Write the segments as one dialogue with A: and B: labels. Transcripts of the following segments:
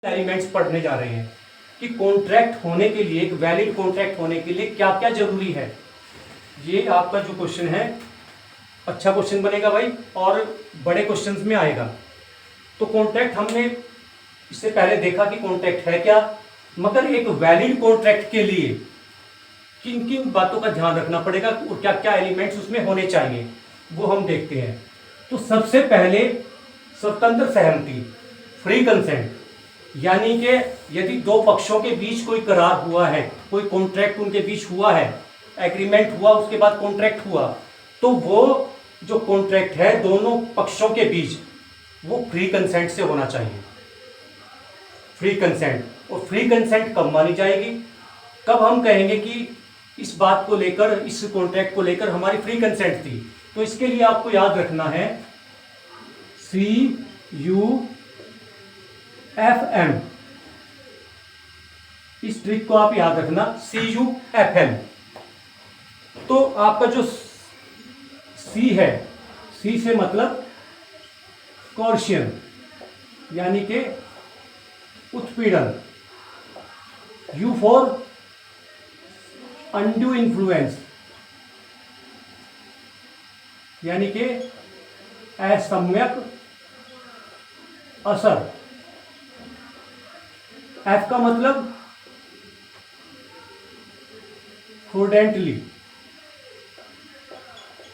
A: Elements पढ़ने जा रहे हैं कि कॉन्ट्रैक्ट होने के लिए, एक वैलिड कॉन्ट्रैक्ट होने के लिए क्या क्या जरूरी है। ये आपका जो क्वेश्चन है अच्छा क्वेश्चन बनेगा भाई, और बड़े क्वेश्चंस में आएगा। तो कॉन्ट्रैक्ट हमने इससे पहले देखा कि कॉन्ट्रैक्ट है क्या, मगर एक वैलिड कॉन्ट्रैक्ट के लिए किन किन बातों का ध्यान रखना पड़ेगा और क्या क्या एलिमेंट्स उसमें होने चाहिए, वो हम देखते हैं। तो सबसे पहले स्वतंत्र सहमति, फ्री कंसेंट, यानी कि यदि दो पक्षों के बीच कोई करार हुआ है, कोई कॉन्ट्रैक्ट उनके बीच हुआ है, एग्रीमेंट हुआ, उसके बाद कॉन्ट्रैक्ट हुआ, तो वो जो कॉन्ट्रैक्ट है दोनों पक्षों के बीच वो फ्री कंसेंट से होना चाहिए। फ्री कंसेंट, और फ्री कंसेंट कब मानी जाएगी, कब हम कहेंगे कि इस बात को लेकर, इस कॉन्ट्रैक्ट को लेकर हमारी फ्री कंसेंट थी। तो इसके लिए आपको याद रखना है CUFM, इस ट्रिक को आप याद रखना, CUFM। तो आपका जो C है, C से मतलब कॉर्शियन, यानी कि उत्पीड़न। U फॉर अनड्यू इन्फ्लुएंस, यानी कि असम्यक असर। F का मतलब फ्रोडेंटली,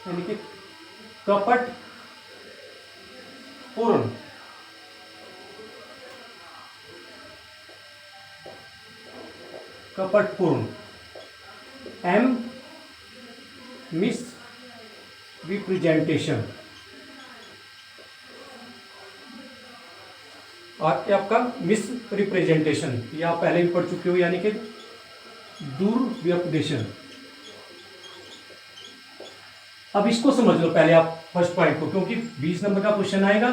A: यानी कि कपट पूर्ण। कपटपूर्ण। M मिस रिप्रेजेंटेशन, आपका मिस रिप्रेजेंटेशन, ये आप पहले भी पढ़ चुके हो, यानी कि दुर्व्यपदेशन। अब इसको समझ लो पहले आप फर्स्ट पॉइंट को, क्योंकि 20 नंबर का क्वेश्चन आएगा,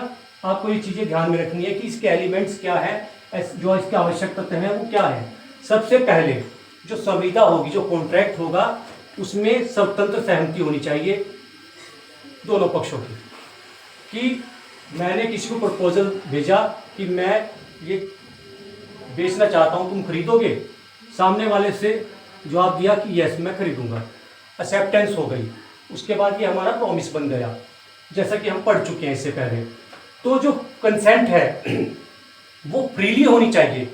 A: आपको ये चीजें ध्यान में रखनी है कि इसके एलिमेंट्स क्या है, जो इसके आवश्यक तत्व हैं वो क्या है। सबसे पहले जो संविदा होगी, जो कॉन्ट्रैक्ट होगा, उसमें स्वतंत्र सहमति होनी चाहिए दोनों पक्षों की। कि मैंने किसी को प्रपोजल भेजा कि मैं ये बेचना चाहता हूं, तुम खरीदोगे, सामने वाले से जवाब दिया कि यस मैं खरीदूंगा, एक्सेप्टेंस हो गई, उसके बाद ये हमारा प्रॉमिस बन गया, जैसा कि हम पढ़ चुके हैं इससे पहले। तो जो कंसेंट है वो फ्रीली होनी चाहिए,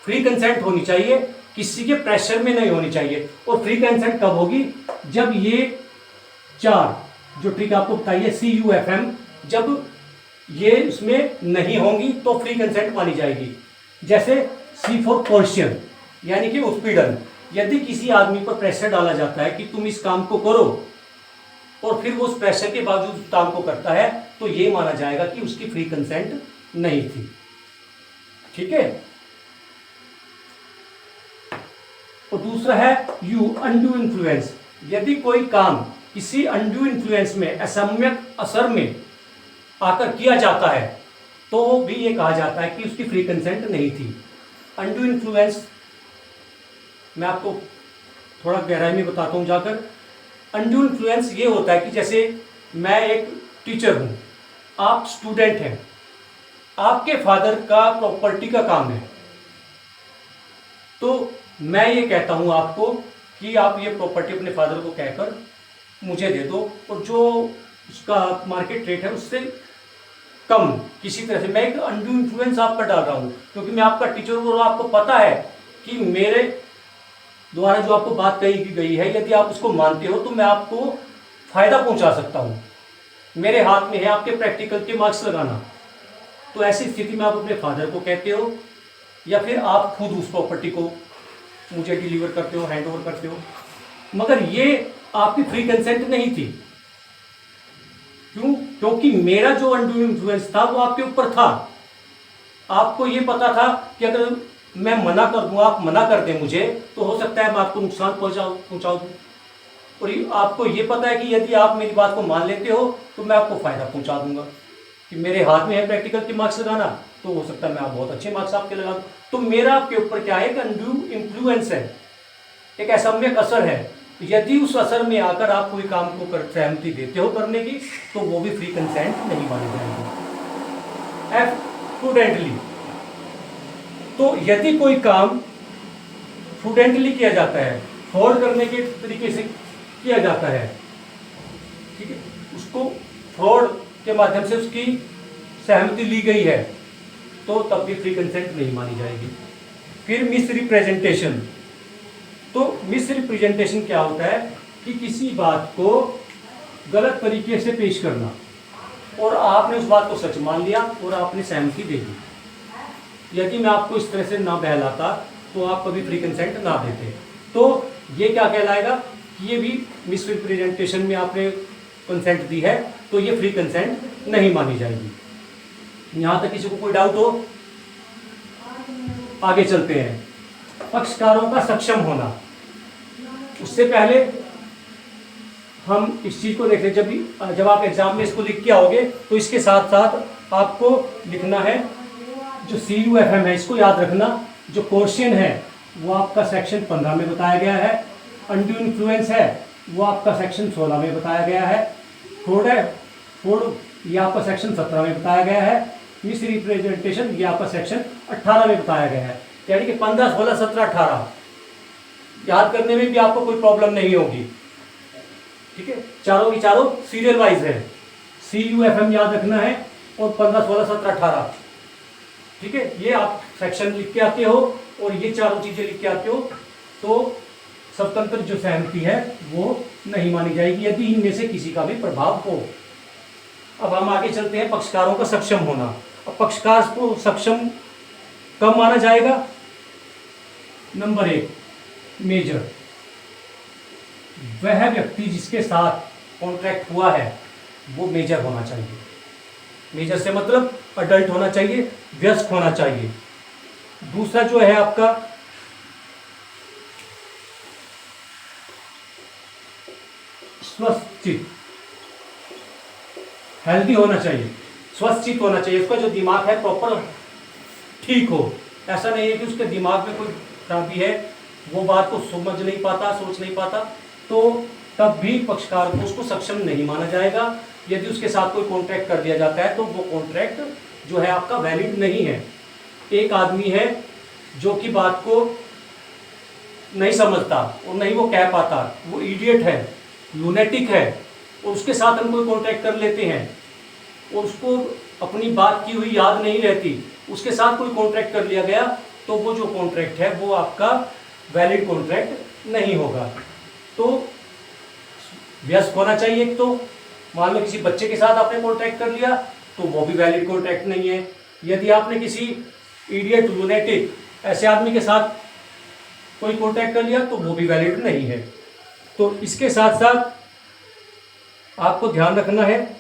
A: फ्री कंसेंट होनी चाहिए, किसी के प्रेशर में नहीं होनी चाहिए। और फ्री कंसेंट कब होगी, जब ये चार जो ट्रिक आपको बताइए CUFM, जब ये इसमें नहीं होंगी तो फ्री कंसेंट मानी जाएगी। जैसे C फॉर कोर्शन, यानी कि उत्पीड़न, यदि किसी आदमी पर प्रेशर डाला जाता है कि तुम इस काम को करो, और फिर वो उस प्रेशर के बावजूद उस काम को करता है, तो ये माना जाएगा कि उसकी फ्री कंसेंट नहीं थी। ठीक है। और दूसरा है U अनड्यू इन्फ्लुएंस, यदि कोई काम किसी अनड्यू इन्फ्लुएंस में, असम्यक असर में आकर किया जाता है, तो भी ये कहा जाता है कि उसकी फ्री कंसेंट नहीं थी। अनड्यू इन्फ्लुएंस मैं आपको थोड़ा गहराई में बताता हूं जाकर। अनड्यू इन्फ्लुएंस ये होता है कि जैसे मैं एक टीचर हूं, आप स्टूडेंट हैं, आपके फादर का प्रॉपर्टी का काम है, तो मैं ये कहता हूं आपको कि आप ये प्रॉपर्टी अपने फादर को कहकर मुझे दे दो, और जो उसका मार्केट रेट है उससे कम किसी तरह से। मैं एक अनड्यू इन्फ्लुएंस आप पर डाल रहा हूं, क्योंकि मैं आपका टीचर हूं और आपको पता है कि मेरे द्वारा जो आपको बात कही गई है, यदि आप उसको मानते हो तो मैं आपको फायदा पहुंचा सकता हूं। मेरे हाथ में है आपके प्रैक्टिकल के मार्क्स लगाना। तो ऐसी स्थिति में आप अपने फादर को कहते हो, या फिर आप खुद उस प्रॉपर्टी को मुझे डिलीवर करते हो, हैंड ओवर करते हो, मगर ये आपकी फ्री कंसेंट नहीं थी। क्यों? क्योंकि मेरा जो अनड्यू इन्फ्लुएंस था वो आपके ऊपर था। आपको ये पता था कि अगर मैं मना कर दूं, आप मना कर दें मुझे, तो हो सकता है मैं आपको नुकसान पहुंचा दूं। और आपको ये पता है कि यदि आप मेरी बात को मान लेते हो तो मैं आपको फायदा पहुंचा दूंगा, कि मेरे हाथ में है प्रैक्टिकल के मार्क्स लगाना, तो हो सकता है मैं आप बहुत अच्छे मार्क्स आपके लगा दूं। तो मेरा आपके ऊपर क्या है, एक अनड्यू इन्फ्लुएंस है, एक असम्यक असर है। यदि उस असर में आकर आप कोई काम को सहमति देते हो करने की, तो वो भी फ्री कंसेंट नहीं मानी जाएगी। एफ प्रूडेंटली, तो यदि कोई काम फ्रूडेंटली किया जाता है, फ्रॉड करने के तरीके से किया जाता है, ठीक है, उसको फ्रॉड के माध्यम से उसकी सहमति ली गई है, तो तब भी फ्री कंसेंट नहीं मानी जाएगी। फिर मिस रिप्रेजेंटेशन। तो मिस रिप्रेजेंटेशन क्या होता है कि किसी बात को गलत तरीके से पेश करना, और आपने उस बात को सच मान लिया और आपने सहमति दे दी। यदि मैं आपको इस तरह से ना बहलाता तो आप कभी फ्री कंसेंट ना देते। तो ये क्या कहलाएगा कि ये भी मिस रिप्रेजेंटेशन में आपने कंसेंट दी है, तो ये फ्री कंसेंट नहीं मानी जाएगी। यहाँ तक किसी को कोई डाउट हो? आगे चलते हैं। पक्षकारों का सक्षम होना। उससे पहले हम इस चीज को देख रहे, जब आप एग्जाम में इसको लिख के आओगे तो इसके साथ साथ आपको लिखना है जो CUFM है, इसको याद रखना। जो क्वेश्चन है वो आपका सेक्शन 15 में बताया गया है, अनड्यू इन्फ्लुएंस है वो आपका सेक्शन 16 में बताया गया है, फ्रॉड है, फ्रॉड ये आपका सेक्शन 17 में बताया गया है, मिस रिप्रेजेंटेशन ये आपका सेक्शन 18 में बताया गया है। यानी कि 15, 16, 17, 18 याद करने में भी आपको कोई प्रॉब्लम नहीं होगी। ठीक है, चारों की चारों सीरियल वाइज है। CUFM याद रखना है और 15, 16, 17, 18। ठीक है, ये आप सेक्शन लिख के आते हो और ये चारों चीजें लिख के आते हो, तो स्वतंत्र जो सहमति है वो नहीं मानी जाएगी यदि इनमें से किसी का भी प्रभाव हो। अब हम आगे चलते हैं, पक्षकारों का सक्षम होना। अब पक्षकार को सक्षम कब माना जाएगा? Number 1, major. वह व्यक्ति जिसके साथ कॉन्ट्रैक्ट हुआ है वो मेजर होना चाहिए। मेजर से मतलब अडल्ट होना चाहिए, वयस्क होना चाहिए। दूसरा जो है आपका स्वस्थचित, हेल्दी होना चाहिए, स्वस्थचित होना चाहिए। उसका जो दिमाग है प्रॉपर ठीक हो। ऐसा नहीं है कि उसके दिमाग में कोई खराबी है, वो बात को समझ नहीं पाता, सोच नहीं पाता, तो तब भी पक्षकार को उसको सक्षम नहीं माना जाएगा। यदि उसके साथ कोई कॉन्ट्रैक्ट कर दिया जाता है तो वो कॉन्ट्रैक्ट जो है आपका वैलिड नहीं है। एक आदमी है जो कि बात को नहीं समझता और नहीं वो कह पाता, वो इडियट है, लूनेटिक है, और उसके साथ हम कोई कॉन्ट्रैक्ट कर लेते हैं और उसको अपनी बात की हुई याद नहीं रहती, उसके साथ कोई कॉन्ट्रैक्ट कर लिया गया, तो वो जो कॉन्ट्रैक्ट है वो आपका वैलिड कॉन्ट्रैक्ट नहीं होगा। तो व्यस्क होना चाहिए। एक तो मान लो किसी बच्चे के साथ आपने कॉन्ट्रैक्ट कर लिया तो वो भी वैलिड कॉन्ट्रैक्ट नहीं है। यदि आपने किसी इडियट, लूनेटिक ऐसे आदमी के साथ कोई कॉन्ट्रैक्ट कर लिया तो वो भी वैलिड नहीं है। तो इसके साथ साथ आपको ध्यान रखना है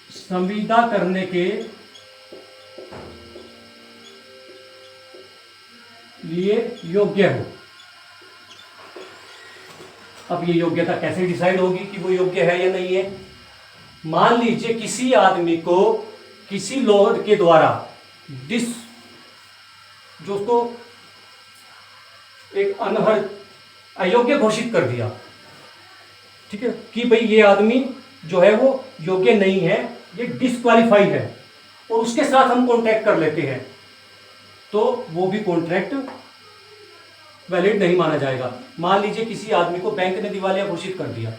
A: संविदा करने के लिए योग्य हो। अब ये योग्यता कैसे डिसाइड होगी कि वो योग्य है या नहीं है? मान लीजिए किसी आदमी को किसी लॉर्ड के द्वारा जो उसको एक अनर्हत, अयोग्य घोषित कर दिया, ठीक है, कि भाई ये आदमी जो है वो योग्य नहीं है, ये डिस्क्वालीफाई है, और उसके साथ हम कॉन्ट्रैक्ट कर लेते हैं, तो वो भी कॉन्ट्रैक्ट वैलिड नहीं माना जाएगा। मान लीजिए किसी आदमी को बैंक ने दिवालिया घोषित कर दिया,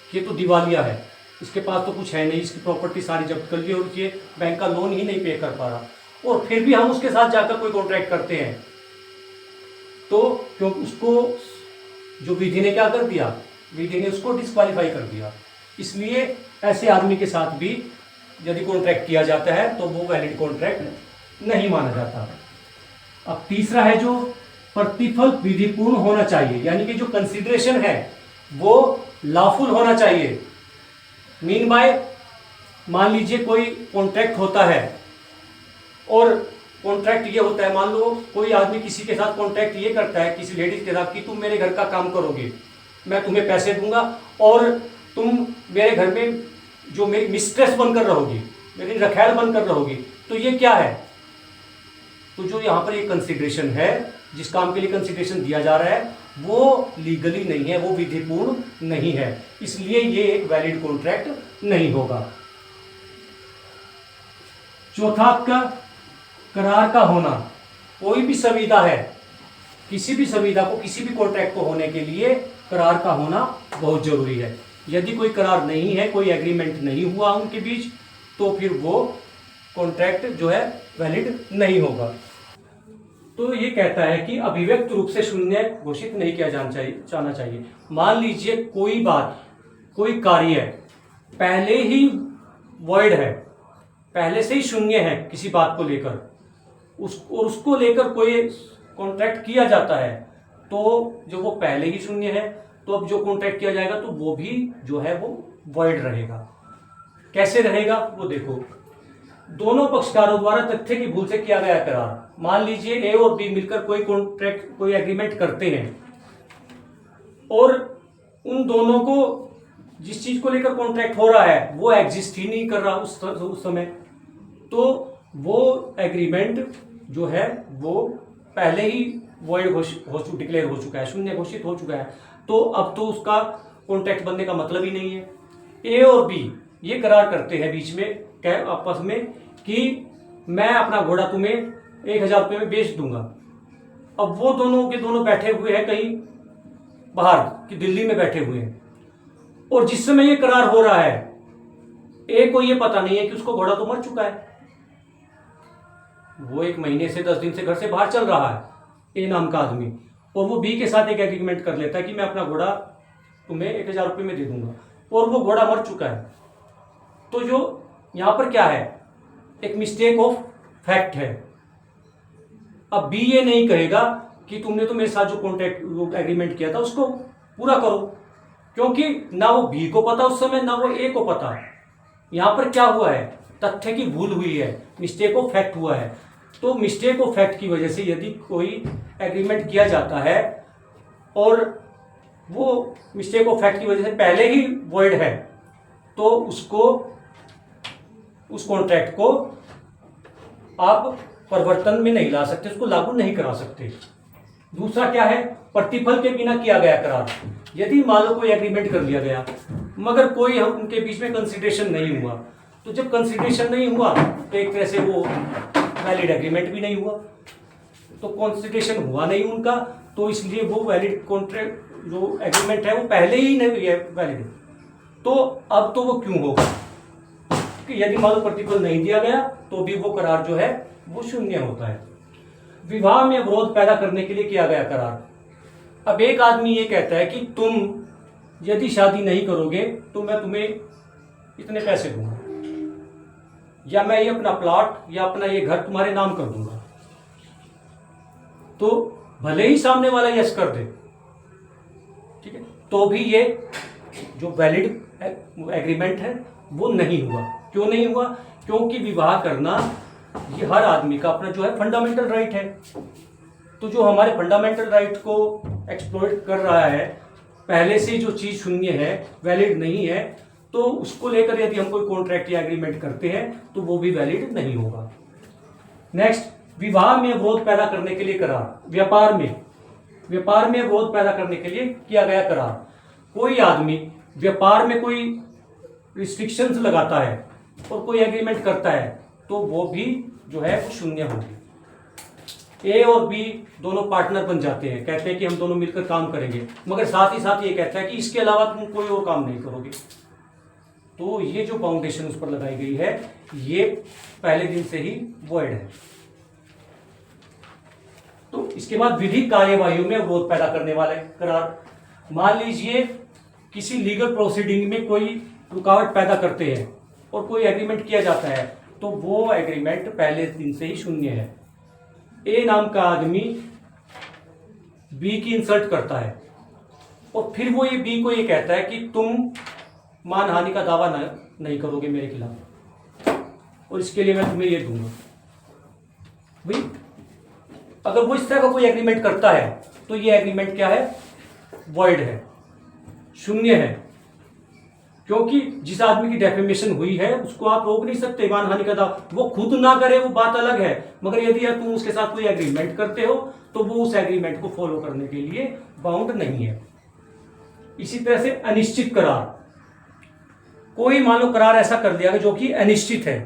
A: ये तो दिवालिया है, इसके पास तो कुछ है नहीं, इसकी प्रॉपर्टी सारी जब्त कर ली और ये बैंक का लोन ही नहीं पे कर पा रहा, और फिर भी हम उसके साथ जाकर कोई कॉन्ट्रैक्ट करते हैं, तो क्योंकि उसको जो विधि ने क्या कर दिया, विधि ने उसको डिस्क्वालीफाई कर दिया। इसलिए ऐसे आदमी के साथ भी यदि कॉन्ट्रैक्ट किया जाता है तो वो वैलिड कॉन्ट्रैक्ट नहीं माना जाता। अब तीसरा है जो प्रतिफल विधिपूर्ण होना चाहिए, यानी कि जो कंसिडरेशन है वो लॉफुल होना चाहिए। मीन बाय, मान लीजिए कोई कॉन्ट्रैक्ट होता है और कॉन्ट्रैक्ट ये होता है, मान लो कोई आदमी किसी के साथ कॉन्ट्रैक्ट ये करता है किसी लेडीज के साथ कि तुम मेरे घर का काम करोगे, मैं तुम्हें पैसे दूंगा और तुम मेरे घर में जो मेरी मिस्ट्रेस बनकर रहोगी, मेरी रखैल बनकर रहोगी। तो ये क्या है? तो जो यहाँ पर एक कंसिडरेशन है, जिस काम के लिए कंसिडरेशन दिया जा रहा है, वो लीगली नहीं है, वो विधिपूर्ण नहीं है, इसलिए ये एक वैलिड कॉन्ट्रैक्ट नहीं होगा। चौथा आपका करार का होना। कोई भी संविदा है, किसी भी संविदा को, किसी भी कॉन्ट्रैक्ट को होने के लिए करार का होना बहुत जरूरी है। यदि कोई करार नहीं है, कोई एग्रीमेंट नहीं हुआ उनके बीच, तो फिर वो कॉन्ट्रैक्ट जो है वैलिड नहीं होगा। तो ये कहता है कि अभिव्यक्त रूप से शून्य घोषित नहीं किया जाना चाहिए। मान लीजिए कोई बात, कोई कार्य पहले ही वॉइड है, पहले से ही शून्य है किसी बात को लेकर, उसको लेकर कोई कॉन्ट्रैक्ट किया जाता है, तो जो वो पहले ही शून्य है, तो अब जो कॉन्ट्रैक्ट किया जाएगा तो वो भी जो है वो वॉइड रहेगा। कैसे रहेगा वो देखो, दोनों पक्षकारों द्वारा तथ्य की भूल से किया गया करार। मान लीजिए ए और बी मिलकर कोई कॉन्ट्रैक्ट, कोई एग्रीमेंट करते हैं, और उन दोनों को जिस चीज को लेकर कॉन्ट्रैक्ट हो रहा है वो एग्जिस्ट ही नहीं कर रहा उस समय, तो वो एग्रीमेंट जो है वो पहले ही वॉइड डिक्लेयर हो चुका है, शून्य घोषित हो चुका है। तो अब तो उसका कॉन्ट्रैक्ट बनने का मतलब ही नहीं है। ए और बी ये करार करते हैं बीच में आपस में कि मैं अपना घोड़ा तुम्हें 1000 रुपये में बेच दूंगा। अब वो दोनों के दोनों बैठे हुए हैं कहीं बाहर कि दिल्ली में बैठे हुए हैं, और जिस समय ये करार हो रहा है ए को ये पता नहीं है कि उसको घोड़ा तो मर चुका है। वो 1 महीने से 10 दिन से घर से बाहर चल रहा है ए नाम का आदमी, और वो बी के साथ एक एग्रीमेंट कर लेता है कि मैं अपना घोड़ा तुम्हें 1000 रुपये में दे दूंगा, और वो घोड़ा मर चुका है। तो जो यहां पर क्या है, एक मिस्टेक ऑफ फैक्ट है। अब बी ये नहीं कहेगा कि तुमने तो मेरे साथ जो कॉन्ट्रैक्ट एग्रीमेंट किया था उसको पूरा करो, क्योंकि ना वो बी को पता उस समय, ना वो ए को पता। यहां पर क्या हुआ है, तथ्य की भूल हुई है, मिस्टेक ऑफ फैक्ट हुआ है। तो मिस्टेक ऑफ फैक्ट की वजह से यदि कोई एग्रीमेंट किया जाता है और वो मिस्टेक ऑफ फैक्ट की वजह से पहले ही वॉइड है, तो उसको, उस कॉन्ट्रैक्ट को आप परिवर्तन में नहीं ला सकते, उसको लागू नहीं करा सकते। दूसरा क्या है, प्रतिफल के बिना किया गया करार। यदि मान लो कोई एग्रीमेंट कर लिया गया मगर कोई उनके बीच में कंसिडरेशन नहीं हुआ, तो जब कंसिडरेशन नहीं हुआ तो एक तरह से वो वैलिड एग्रीमेंट भी नहीं हुआ। तो कंसिडरेशन हुआ नहीं उनका, तो इसलिए वो वैलिड कॉन्ट्रैक्ट जो एग्रीमेंट है वो पहले ही नहीं है वैलिड। तो अब तो वो क्यों होगा कि यदि मान लो प्रतिफल नहीं दिया गया तो भी वो करार जो है वो शून्य होता है। विवाह में अवरोध पैदा करने के लिए किया गया करार। अब एक आदमी ये कहता है कि तुम यदि शादी नहीं करोगे तो मैं तुम्हें इतने पैसे दूंगा, या मैं ये अपना प्लॉट या अपना ये घर तुम्हारे नाम कर दूंगा। तो भले ही सामने वाला यस कर दे, ठीक है, तो भी ये जो वैलिड एग्रीमेंट है वो नहीं हुआ। क्यों नहीं हुआ? क्योंकि विवाह करना ये हर आदमी का अपना जो है फंडामेंटल राइट है। तो जो हमारे फंडामेंटल राइट को एक्सप्लॉइट कर रहा है, पहले से जो चीज शून्य है, वैलिड नहीं है, तो उसको लेकर यदि हम कोई कॉन्ट्रैक्ट या एग्रीमेंट करते हैं तो वो भी वैलिड नहीं होगा। नेक्स्ट, विवाह में अवरोध पैदा करने के लिए करार। व्यापार में अवरोध पैदा करने के लिए किया गया करार। कोई आदमी व्यापार में कोई रिस्ट्रिक्शंस लगाता है और कोई एग्रीमेंट करता है तो वो भी जो है वो शून्य होगी। ए और बी दोनों पार्टनर बन जाते हैं, कहते हैं कि हम दोनों मिलकर काम करेंगे, मगर साथ ही साथ ये कहता है कि इसके अलावा तुम कोई और काम नहीं करोगे। तो ये जो फाउंडेशन उस पर लगाई गई है ये पहले दिन से ही वॉइड है। तो इसके बाद विधिक कार्यवाही में अवरोध पैदा करने वाले करार। मान लीजिए किसी लीगल प्रोसीडिंग में कोई रुकावट पैदा करते हैं और कोई एग्रीमेंट किया जाता है, तो वो एग्रीमेंट पहले दिन से ही शून्य है। ए नाम का आदमी बी की इंसल्ट करता है और फिर वो ये बी को ये कहता है कि तुम मानहानि का दावा नहीं करोगे मेरे खिलाफ, और इसके लिए मैं तुम्हें ये दूंगा। भाई अगर वो इस तरह का कोई एग्रीमेंट करता है तो ये एग्रीमेंट क्या है? वॉइड है, शून्य है, क्योंकि जिस आदमी की डेफेमेशन हुई है उसको आप रोक नहीं सकते मानहानि का दावा। वो खुद ना करे वो बात अलग है, मगर यदि तुम उसके साथ कोई एग्रीमेंट करते हो तो वो उस एग्रीमेंट को फॉलो करने के लिए बाउंड नहीं है। इसी तरह से अनिश्चित करार। कोई मान लो करार ऐसा कर दिया जो कि अनिश्चित है,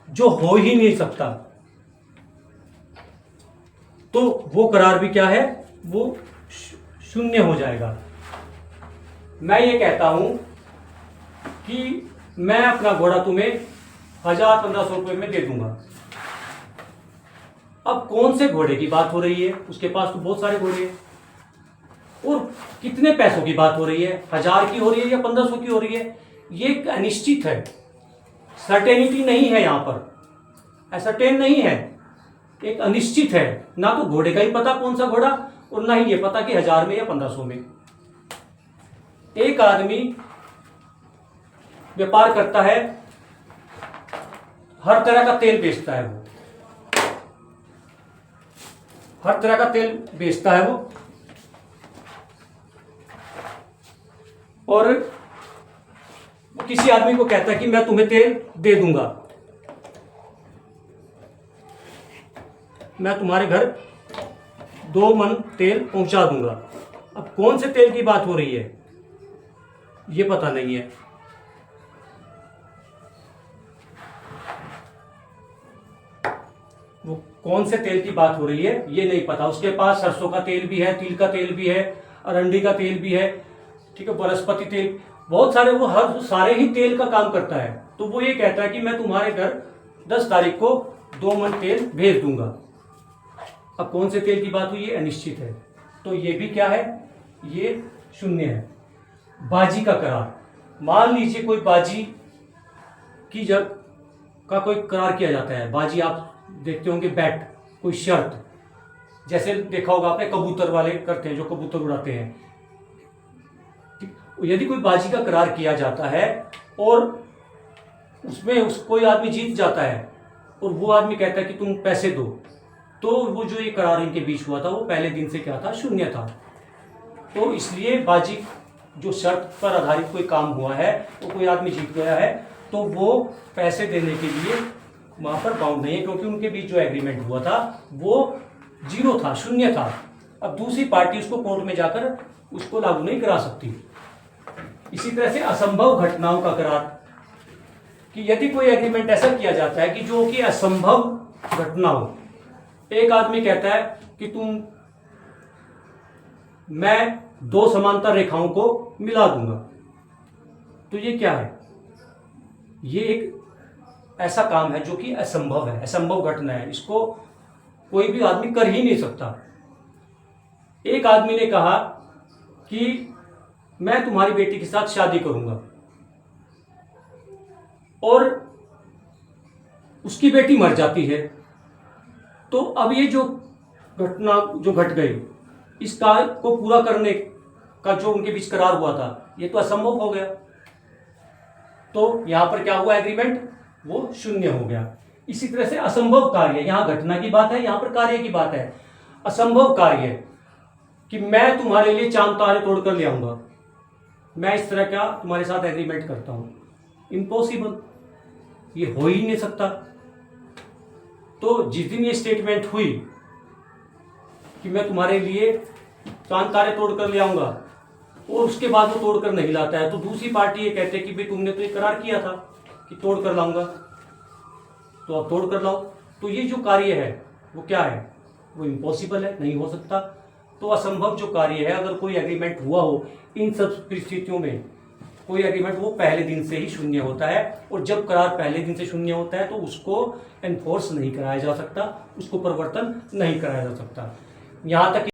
A: जो हो ही नहीं सकता, तो वो करार भी क्या है, वो शून्य हो जाएगा। मैं ये कहता हूं कि मैं अपना घोड़ा तुम्हें 1000-1500 रुपये में दे दूंगा। अब कौन से घोड़े की बात हो रही है, उसके पास तो बहुत सारे घोड़े हैं, और कितने पैसों की बात हो रही है, 1000 की हो रही है या 1500 की हो रही है, ये एक अनिश्चित है, सर्टेनिटी नहीं है, यहां पर सर्टेन नहीं है, एक अनिश्चित है। ना तो घोड़े का ही पता कौन सा घोड़ा, और ना ही ये पता कि 1000 में या 1500 में। एक आदमी व्यापार करता है, हर तरह का तेल बेचता है, वो हर तरह का तेल बेचता है वो, और किसी आदमी को कहता है कि मैं तुम्हें तेल दे दूंगा, मैं तुम्हारे घर 2 मन तेल पहुंचा दूंगा। अब कौन से तेल की बात हो रही है ये पता नहीं है। वो कौन से तेल की बात हो रही है ये नहीं पता। उसके पास सरसों का तेल भी है, तिल का तेल भी है, अरंडी का तेल भी है, ठीक है, वनस्पति तेल, बहुत सारे, वो हर सारे ही तेल का काम करता है। तो वो ये कहता है कि मैं तुम्हारे घर 10 तारीख को 2 मन तेल भेज दूंगा। अब कौन से तेल की बात हुई, ये अनिश्चित है, तो ये भी क्या है, ये शून्य है। बाजी का करार, मान लीजिए कोई बाजी की जब का कोई करार किया जाता है, बाजी आप देखते होंगे, बैट, कोई शर्त, जैसे देखा होगा आपने कबूतर वाले करते हैं, जो कबूतर उड़ाते हैं, यदि कोई बाजी का करार किया जाता है और उसमें कोई आदमी जीत जाता है और वो आदमी कहता है कि तुम पैसे दो, तो वो जो ये करार इनके बीच हुआ था वो पहले दिन से क्या था, शून्य था। तो इसलिए बाजी जो शर्त पर आधारित कोई काम हुआ है, तो कोई आदमी जीत गया है, तो वो पैसे देने के लिए वहां पर बाउंड नहीं है, क्योंकि उनके बीच जो एग्रीमेंट हुआ था वो 0 था, शून्य था। अब दूसरी पार्टी उसको कोर्ट में जाकर उसको लागू नहीं करा सकती। इसी तरह से असंभव घटनाओं का करार, कि यदि कोई एग्रीमेंट ऐसा किया जाता है कि जो कि असंभव घटना हो, एक आदमी कहता है कि मैं 2 समांतर रेखाओं को मिला दूंगा, तो ये क्या है, ये एक ऐसा काम है जो कि असंभव है, असंभव घटना है, इसको कोई भी आदमी कर ही नहीं सकता। एक आदमी ने कहा कि मैं तुम्हारी बेटी के साथ शादी करूंगा, और उसकी बेटी मर जाती है, तो अब ये जो घटना जो घट गई, इस कार्य को पूरा करने का जो उनके बीच करार हुआ था, ये तो असंभव हो गया। तो यहां पर क्या हुआ, एग्रीमेंट वो शून्य हो गया। इसी तरह से असंभव कार्य, यहां घटना की बात है, यहां पर कार्य की बात है। असंभव कार्य कि मैं तुम्हारे लिए चांद तारे तोड़कर ले आऊंगा, मैं इस तरह का तुम्हारे साथ एग्रीमेंट करता हूं, इम्पॉसिबल, ये हो ही नहीं सकता। तो जिस दिन ये स्टेटमेंट हुई कि मैं तुम्हारे लिए चांद तारे तोड़कर ले आऊंगा, और उसके बाद वो तोड़कर नहीं लाता है, तो दूसरी पार्टी ये कहते हैं कि भाई तुमने तो ये करार किया था कि तोड़ कर लाऊंगा, तो अब तोड़ कर लाओ। तो ये जो कार्य है वो क्या है, वो इम्पॉसिबल है, नहीं हो सकता। तो असंभव जो कार्य है, अगर कोई एग्रीमेंट हुआ हो, इन सब परिस्थितियों में कोई एग्रीमेंट वो पहले दिन से ही शून्य होता है, और जब करार पहले दिन से शून्य होता है तो उसको एनफोर्स नहीं कराया जा सकता, उसको परिवर्तन नहीं कराया जा सकता। यहाँ तक